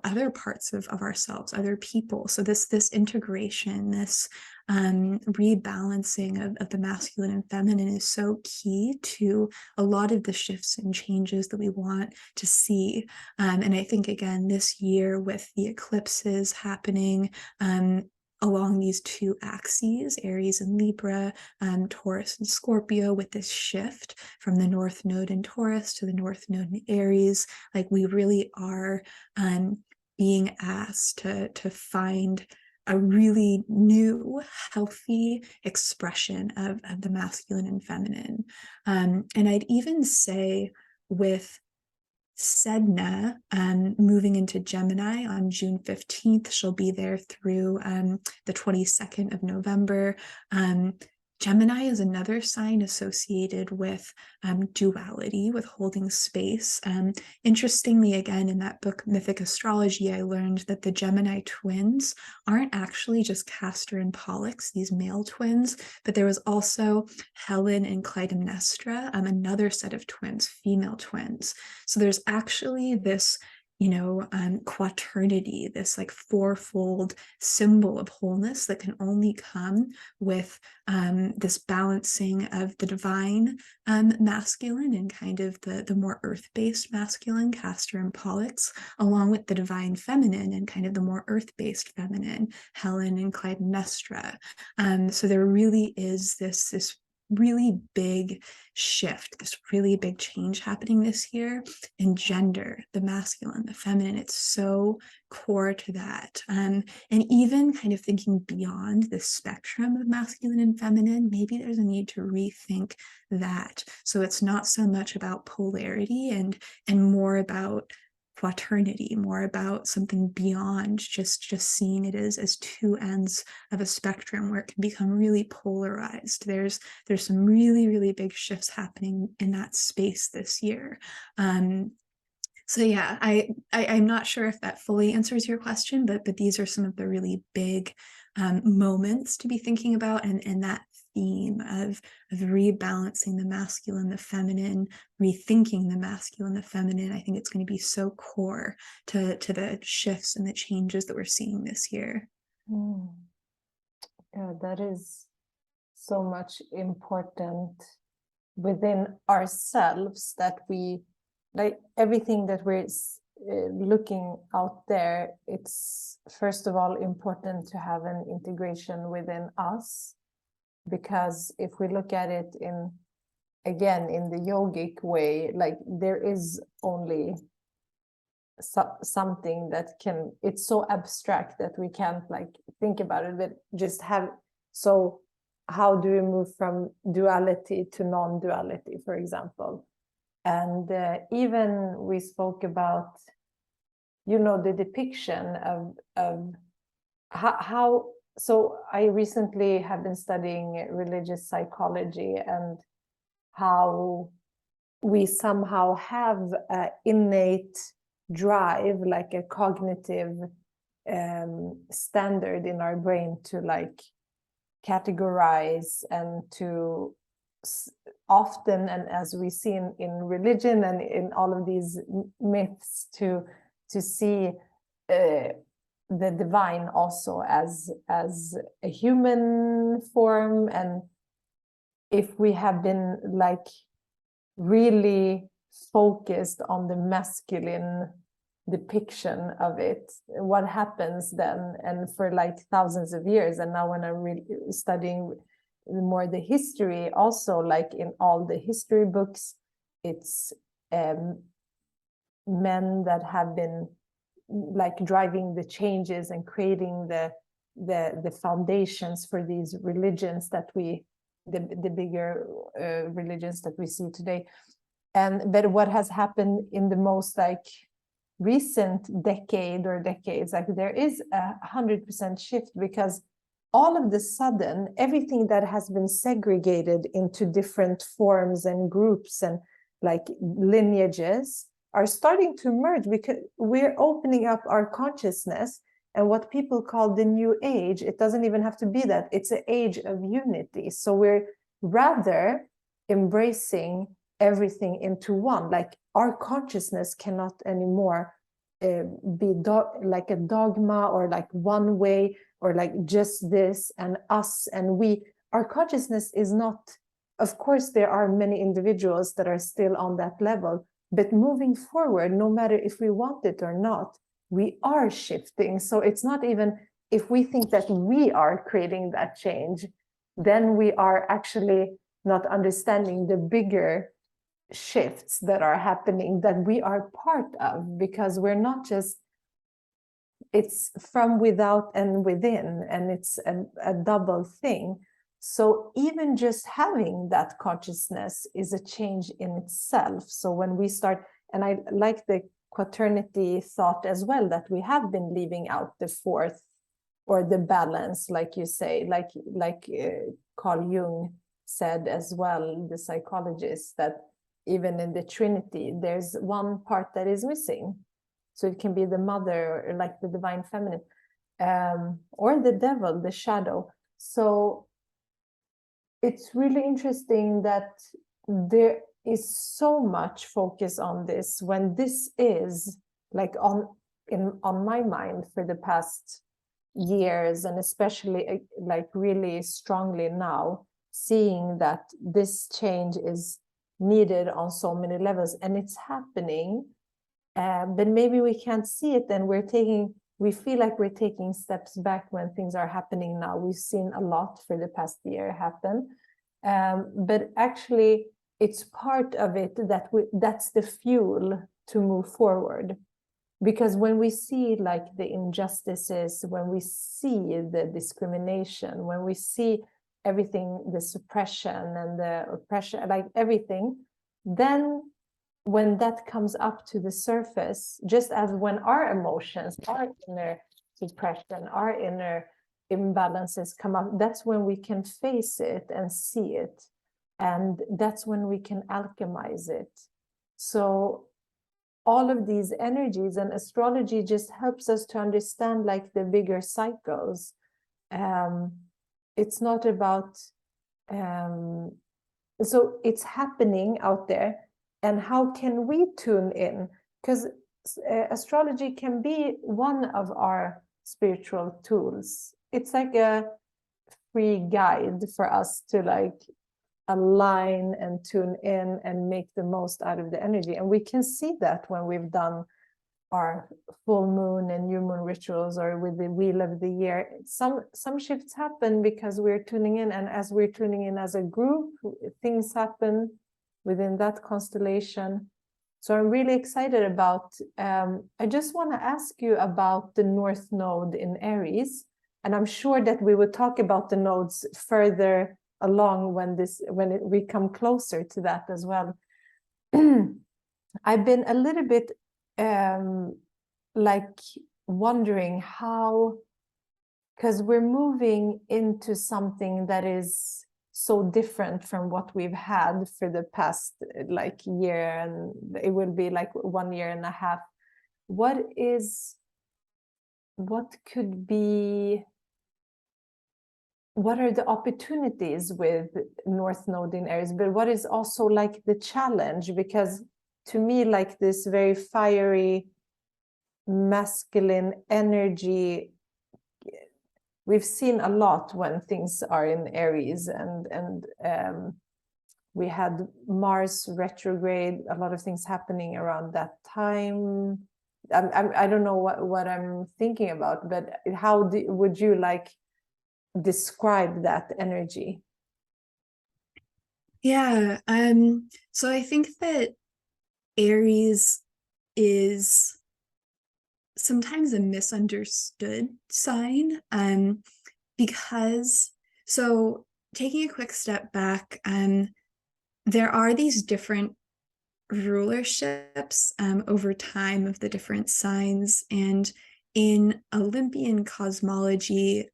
other parts of ourselves, other people? So this integration, this rebalancing of the masculine and feminine is so key to a lot of the shifts and changes that we want to see. And I think, again, this year with the eclipses happening along these two axes, Aries and Libra, Taurus and Scorpio, with this shift from the north node in Taurus to the north node in Aries, like, we really are being asked to find a really new, healthy expression of the masculine and feminine. And I'd even say with Sedna moving into Gemini on June 15th, she'll be there through the 22nd of November. Gemini is another sign associated with duality, with holding space. Interestingly, again, in that book, Mythic Astrology, I learned that the Gemini twins aren't actually just Castor and Pollux, these male twins, but there was also Helen and Clytemnestra, another set of twins, female twins. So there's actually this quaternity, this like fourfold symbol of wholeness that can only come with this balancing of the divine masculine and kind of the more earth-based masculine, Castor and Pollux, along with the divine feminine and kind of the more earth-based feminine, Helen and Clytemnestra. So there really is this really big shift, this really big change happening this year in gender, the masculine, the feminine. It's so core to that. And even kind of thinking beyond the spectrum of masculine and feminine, maybe there's a need to rethink that. So it's not so much about polarity and more about quaternity, more about something beyond just seeing it as two ends of a spectrum where it can become really polarized. There's some really big shifts happening in that space this year. So yeah, I'm not sure if that fully answers your question, but these are some of the really big moments to be thinking about, and that theme of rebalancing the masculine, the feminine, rethinking the masculine, the feminine. I think it's going to be so core to the shifts and the changes that we're seeing this year. Yeah, that is so much important within ourselves, that we, like everything that we're looking out there, it's first of all important to have an integration within us, because if we look at it in the yogic way, like there is only something that can, it's so abstract that we can't like think about it, but just have. So how do we move from duality to non-duality, for example? And even we spoke about, the depiction of how. So I recently have been studying religious psychology, and how we somehow have an innate drive, like a cognitive standard in our brain to like categorize, and to often, and as we see in religion and in all of these myths, to see the divine also as a human form. And if we have been like really focused on the masculine depiction of it, what happens then? And for like thousands of years, and now when I'm studying more the history, also like in all the history books, it's men that have been like driving the changes and creating the foundations for these religions that we, the bigger religions that we see today. But what has happened in the most like recent decade or decades, like there is 100% shift, because all of the sudden everything that has been segregated into different forms and groups and like lineages are starting to merge, because we're opening up our consciousness. And what people call the new age, it doesn't even have to be that, it's an age of unity. So we're rather embracing everything into one. Like our consciousness cannot anymore be like a dogma, or like one way, or like just this and us and we. Our consciousness is not, of course there are many individuals that are still on that level, but moving forward, no matter if we want it or not, we are shifting. So it's not even, if we think that we are creating that change, then we are actually not understanding the bigger shifts that are happening, that we are part of, because we're not just, it's from without and within, and it's a double thing. So even just having that consciousness is a change in itself. So when we start, and I like the quaternity thought as well, that we have been leaving out the fourth, or the balance, like you say, like Carl Jung said as well, the psychologist, that even in the Trinity, there's one part that is missing. So it can be the mother, or like the divine feminine, or the devil, the shadow. So it's really interesting that there is so much focus on this, when this is like on my mind for the past years, and especially like really strongly now, seeing that this change is needed on so many levels, and it's happening, but maybe we can't see it, and we feel like we're taking steps back when things are happening now. We've seen a lot for the past year happen, but actually it's part of it that's the fuel to move forward. Because when we see like the injustices, when we see the discrimination, when we see everything, the suppression and the oppression, like everything, then when that comes up to the surface, just as when our emotions, our inner suppression, our inner imbalances come up, that's when we can face it and see it. And that's when we can alchemize it. So all of these energies, and astrology just helps us to understand like the bigger cycles. It's not about, so it's happening out there, and how can we tune in? Because astrology can be one of our spiritual tools. It's like a free guide for us to like align and tune in and make the most out of the energy. And we can see that when we've done our full moon and new moon rituals, or with the wheel of the year. Some shifts happen because we're tuning in, and as we're tuning in as a group, things happen within that constellation. So I'm really excited about, I just want to ask you about the North Node in Aries, and I'm sure that we will talk about the nodes further along when we come closer to that as well. I've been a little bit like wondering how, because we're moving into something that is so different from what we've had for the past like year, and it will be like 1.5 years. What are the opportunities with North Node in Aries, but what is also like the challenge? Because to me, like this very fiery masculine energy, we've seen a lot when things are in Aries, and we had Mars retrograde, a lot of things happening around that time. I don't know what I'm thinking about, but how would you like describe that energy? Yeah, so I think that Aries is sometimes a misunderstood sign, because, so taking a quick step back, there are these different rulerships over time of the different signs, and in Olympian cosmology,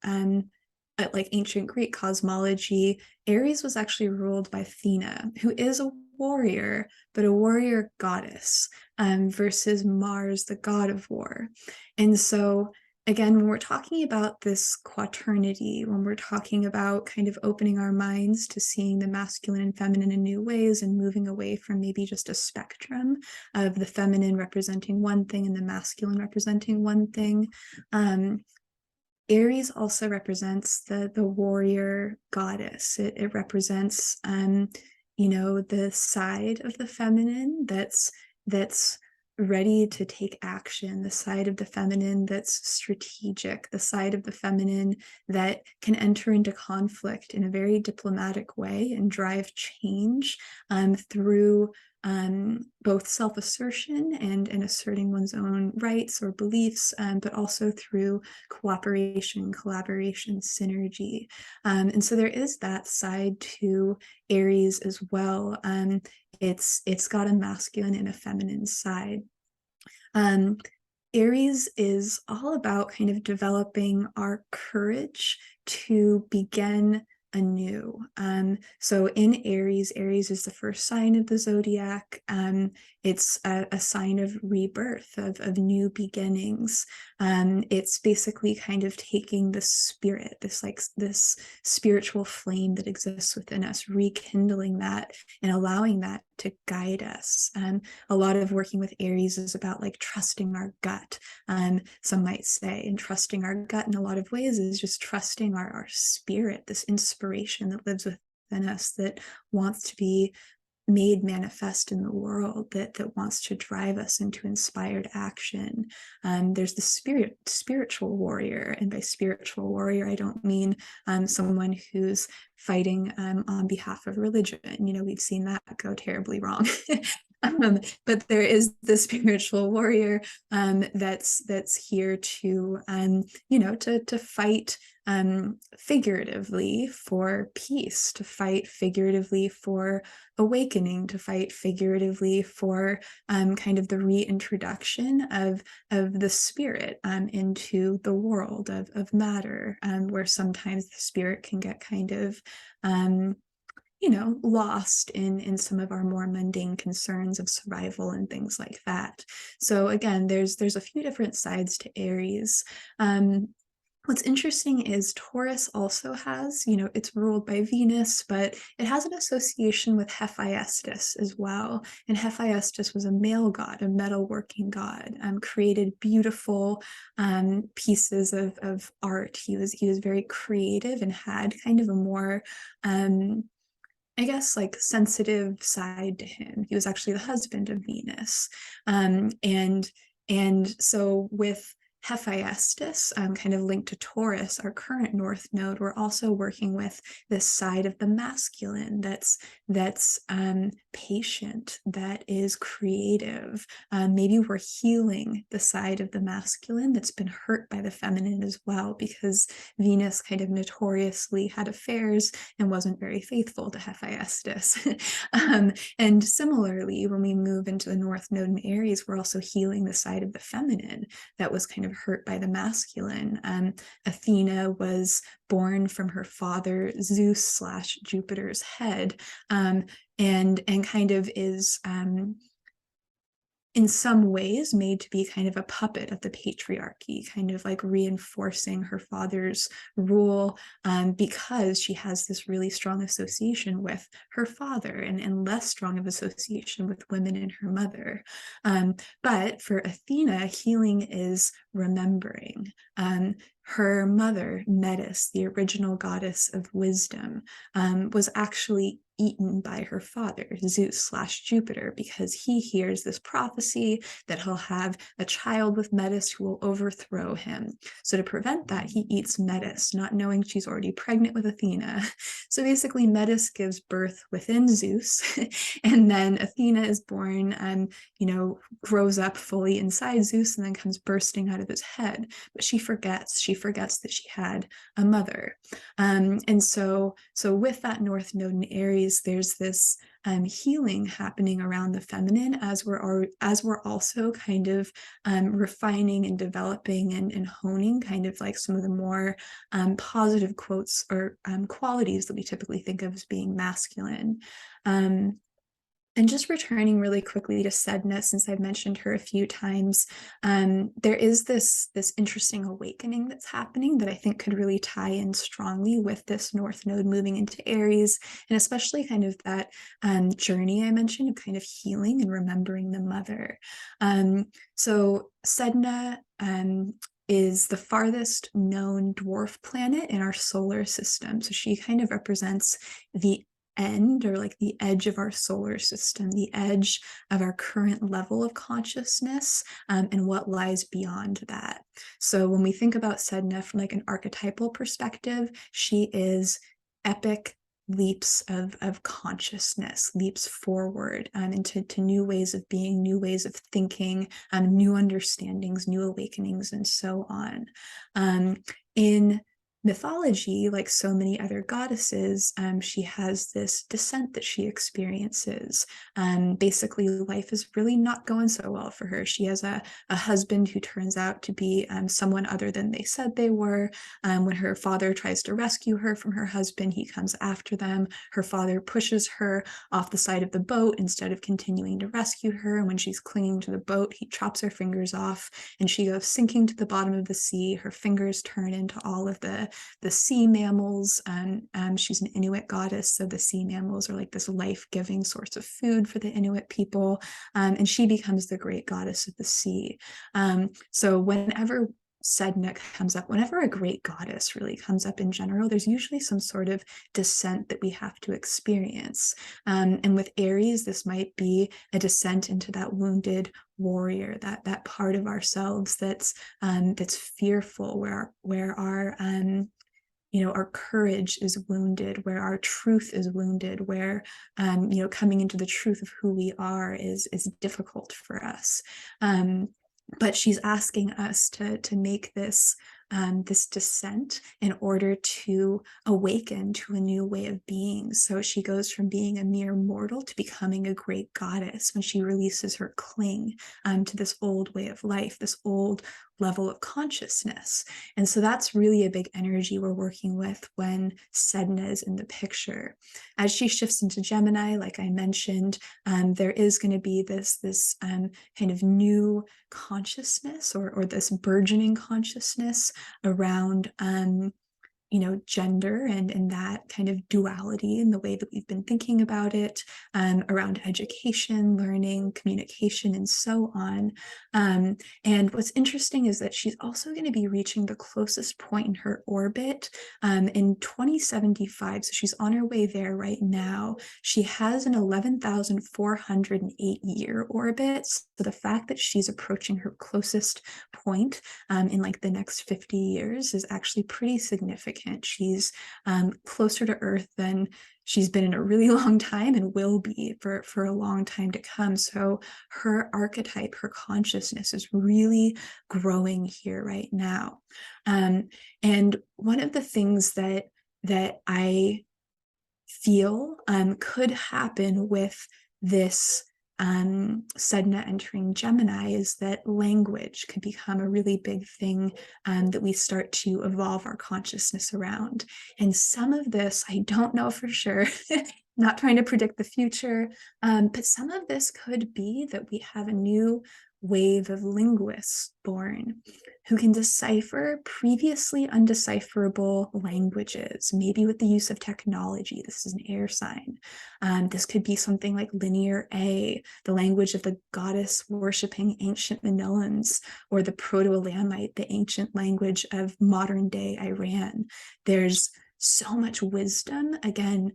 like ancient Greek cosmology, Aries was actually ruled by Athena, who is a warrior, but a warrior goddess, versus Mars, the god of war. And so again, when we're talking about this quaternity, when we're talking about kind of opening our minds to seeing the masculine and feminine in new ways, and moving away from maybe just a spectrum of the feminine representing one thing and the masculine representing one thing, Aries also represents the warrior goddess. It represents, the side of the feminine that's ready to take action, the side of the feminine that's strategic, the side of the feminine that can enter into conflict in a very diplomatic way and drive change through both self-assertion and asserting one's own rights or beliefs, but also through cooperation, collaboration, synergy. And so there is that side to Aries as well. It's got a masculine and a feminine side. Aries is all about kind of developing our courage to begin anew. So in Aries is the first sign of the zodiac. It's a sign of rebirth, of new beginnings. It's basically kind of taking the spirit, this spiritual flame that exists within us, rekindling that and allowing that to guide us. A lot of working with Aries is about like trusting our gut, some might say, and trusting our gut in a lot of ways is just trusting our spirit, this inspiration that lives within us that wants to be made manifest in the world, that wants to drive us into inspired action. There's the spiritual warrior, and by spiritual warrior I don't mean someone who's fighting on behalf of religion. You know, we've seen that go terribly wrong. But there is the spiritual warrior that's here to you know, to fight figuratively for peace, to fight figuratively for awakening, to fight figuratively for kind of the reintroduction of the spirit into the world of matter, where sometimes the spirit can get kind of you know, lost in some of our more mundane concerns of survival and things like that. So again, there's a few different sides to Aries. What's interesting is Taurus also has, you know, it's ruled by Venus, but it has an association with Hephaestus as well. And Hephaestus was a male god, a metalworking god, created beautiful pieces of art. He was very creative and had kind of a more I guess like sensitive side to him. He was actually the husband of Venus. And so with Hephaestus, kind of linked to Taurus, our current North Node, we're also working with this side of the masculine that's patient, that is creative. Maybe we're healing the side of the masculine that's been hurt by the feminine as well, because Venus kind of notoriously had affairs and wasn't very faithful to Hephaestus. And similarly, when we move into the North Node in Aries, we're also healing the side of the feminine that was kind of hurt by the masculine. Athena was born from her father Zeus / Jupiter's head, and kind of is in some ways made to be kind of a puppet of the patriarchy, kind of like reinforcing her father's rule, because she has this really strong association with her father and less strong of association with women and her mother. But for Athena, healing is remembering. Her mother, Metis, the original goddess of wisdom, was actually eaten by her father, Zeus / Jupiter, because he hears this prophecy that he'll have a child with Metis who will overthrow him. So to prevent that, he eats Metis, not knowing she's already pregnant with Athena. So basically, Metis gives birth within Zeus, and then Athena is born, you know, grows up fully inside Zeus, and then comes bursting out of his head. But she forgets that she had a mother. And so with that North Node in Aries, there's this healing happening around the feminine as we're also kind of refining and developing and honing kind of like some of the more positive quotes or qualities that we typically think of as being masculine. And just returning really quickly to Sedna, since I've mentioned her a few times, there is this interesting awakening that's happening that I think could really tie in strongly with this North Node moving into Aries, and especially kind of that journey I mentioned of kind of healing and remembering the mother. So Sedna is the farthest known dwarf planet in our solar system. So she kind of represents the end, or like the edge of our solar system, the edge of our current level of consciousness, and what lies beyond that. So when we think about Sedna from like an archetypal perspective, she is epic leaps of consciousness, leaps forward into new ways of being, new ways of thinking, new understandings, new awakenings, and so on. In mythology, like so many other goddesses, she has this descent that she experiences. Basically, life is really not going so well for her. She has a husband who turns out to be someone other than they said they were. When her father tries to rescue her from her husband, he comes after them. Her father pushes her off the side of the boat instead of continuing to rescue her. And when she's clinging to the boat, he chops her fingers off, and she goes sinking to the bottom of the sea. Her fingers turn into all of the the sea mammals. She's an Inuit goddess, so the sea mammals are like this life-giving source of food for the Inuit people, and she becomes the great goddess of the sea. So whenever Sedna comes up, whenever a great goddess really comes up in general, there's usually some sort of descent that we have to experience. And with Aries, this might be a descent into that wounded warrior, that part of ourselves that's fearful, where our our courage is wounded, where our truth is wounded, where coming into the truth of who we are is difficult for us. But she's asking us to make this descent in order to awaken to a new way of being. So she goes from being a mere mortal to becoming a great goddess when she releases her cling to this old way of life, this old level of consciousness. And so that's really a big energy we're working with when Sedna is in the picture. As she shifts into Gemini, like I mentioned, there is going to be this kind of new consciousness or this burgeoning consciousness around gender and that kind of duality in the way that we've been thinking about it, around education, learning, communication, and so on. And what's interesting is that she's also going to be reaching the closest point in her orbit in 2075. So she's on her way there right now. She has an 11,408 year orbit. So the fact that she's approaching her closest point in like the next 50 years is actually pretty significant. She's closer to Earth than she's been in a really long time and will be for a long time to come. So her archetype, her consciousness is really growing here right now. And one of the things that I feel could happen with this Sedna entering Gemini is that language could become a really big thing that we start to evolve our consciousness around. And some of this, I don't know for sure, not trying to predict the future, but some of this could be that we have a new wave of linguists born who can decipher previously undecipherable languages, maybe with the use of technology. This is an air sign. This could be something like Linear A, the language of the goddess worshipping ancient Minoans, or the Proto-Elamite, the ancient language of modern day Iran. There's so much wisdom, again,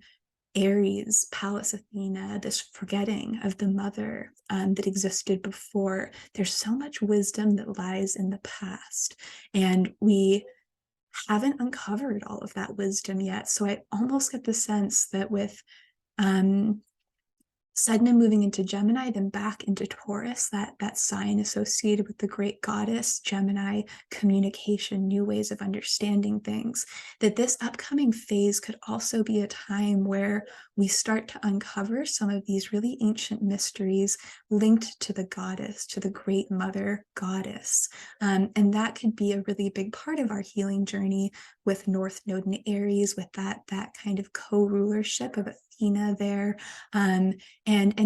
Aries, Pallas Athena, this forgetting of the mother that existed before. There's so much wisdom that lies in the past, and we haven't uncovered all of that wisdom yet. So I almost get the sense that with Sedna moving into Gemini, then back into Taurus, that sign associated with the great goddess, Gemini, communication, new ways of understanding things, that this upcoming phase could also be a time where we start to uncover some of these really ancient mysteries linked to the goddess, to the great mother goddess. And that could be a really big part of our healing journey with North Node in Aries, with that kind of co-rulership of Athena there. And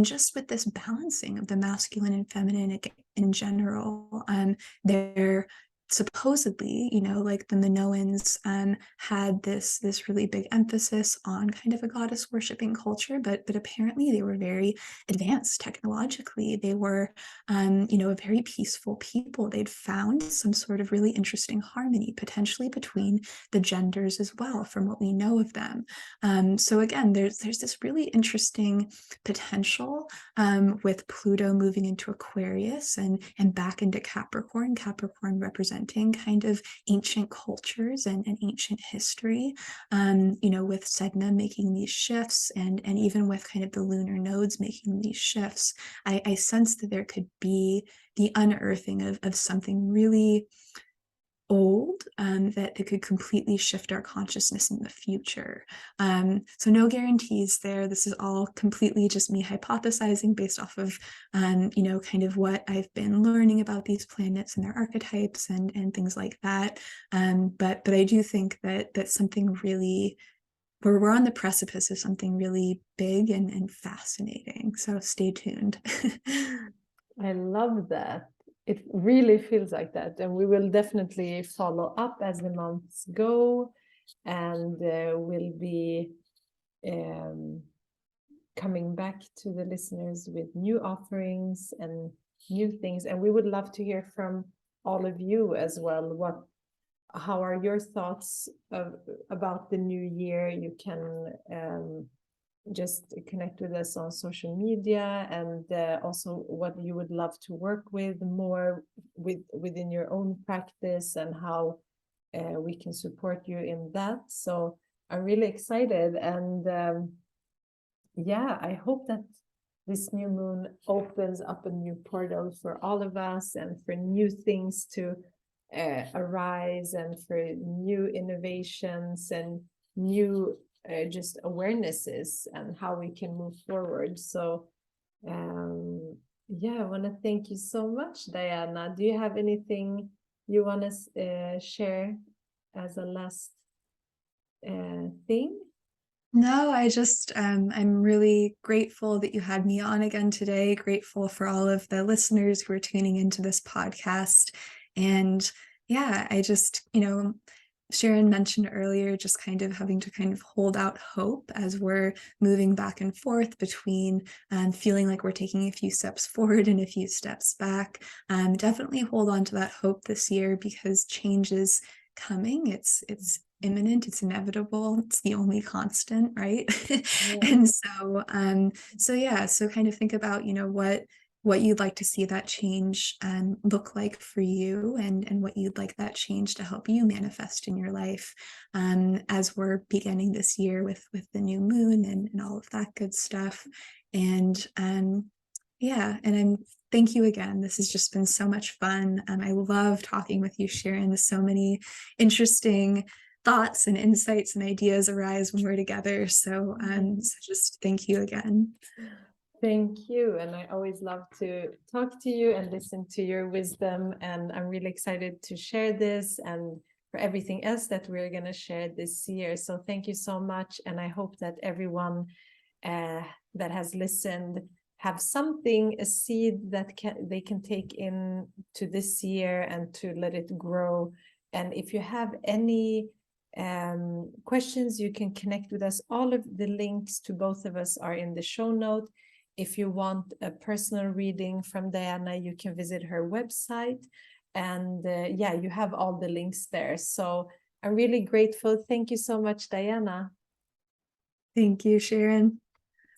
just with this balancing of the masculine and feminine in general, they're supposedly, like the Minoans had this really big emphasis on kind of a goddess worshiping culture, but apparently they were very advanced technologically. They were, a very peaceful people. They'd found some sort of really interesting harmony, potentially between the genders as well, from what we know of them. So again, there's this really interesting potential with Pluto moving into Aquarius and back into Capricorn representing kind of ancient cultures and ancient history, with Sedna making these shifts and even with kind of the lunar nodes making these shifts. I sense that there could be the unearthing of something really old that could completely shift our consciousness in the future. So no guarantees there. This is all completely just me hypothesizing based off of, kind of what I've been learning about these planets and their archetypes and things like that. But I do think that something really, we're on the precipice of something really big and fascinating. So stay tuned. I love that. It really feels like that. And we will definitely follow up as the months go. and we'll be coming back to the listeners with new offerings and new things. And we would love to hear from all of you as well. How are your thoughts about the new year? You can just connect with us on social media, and also what you would love to work with more within your own practice, and how we can support you in that. So I'm really excited, and yeah, I hope that this new moon opens up a new portal for all of us, and for new things to arise, and for new innovations and new just awarenesses, and how we can move forward. So yeah, I want to thank you so much, Diana. Do you have anything you want to share as a last thing? No, I'm really grateful that you had me on again today. Grateful for all of the listeners who are tuning into this podcast. And yeah, Sharon mentioned earlier, just kind of having to kind of hold out hope as we're moving back and forth between feeling like we're taking a few steps forward and a few steps back. Definitely hold on to that hope this year, because change is coming. It's imminent, it's inevitable, it's the only constant, right? Yeah. And so kind of think about what you'd like to see that change look like for you, and what you'd like that change to help you manifest in your life as we're beginning this year with the new moon and all of that good stuff. And thank you again. This has just been so much fun. I love talking with you, Sharon. So many interesting thoughts and insights and ideas arise when we're together. So just thank you again. Thank you. And I always love to talk to you and listen to your wisdom. And I'm really excited to share this, and for everything else that we're going to share this year. So thank you so much. And I hope that everyone that has listened have something, a seed that they can take in to this year, and to let it grow. And if you have any questions, you can connect with us. All of the links to both of us are in the show note. If you want a personal reading from Diana, you can visit her website, and yeah, you have all the links there. So I'm really grateful. Thank you so much, Diana. Thank you, Sharon.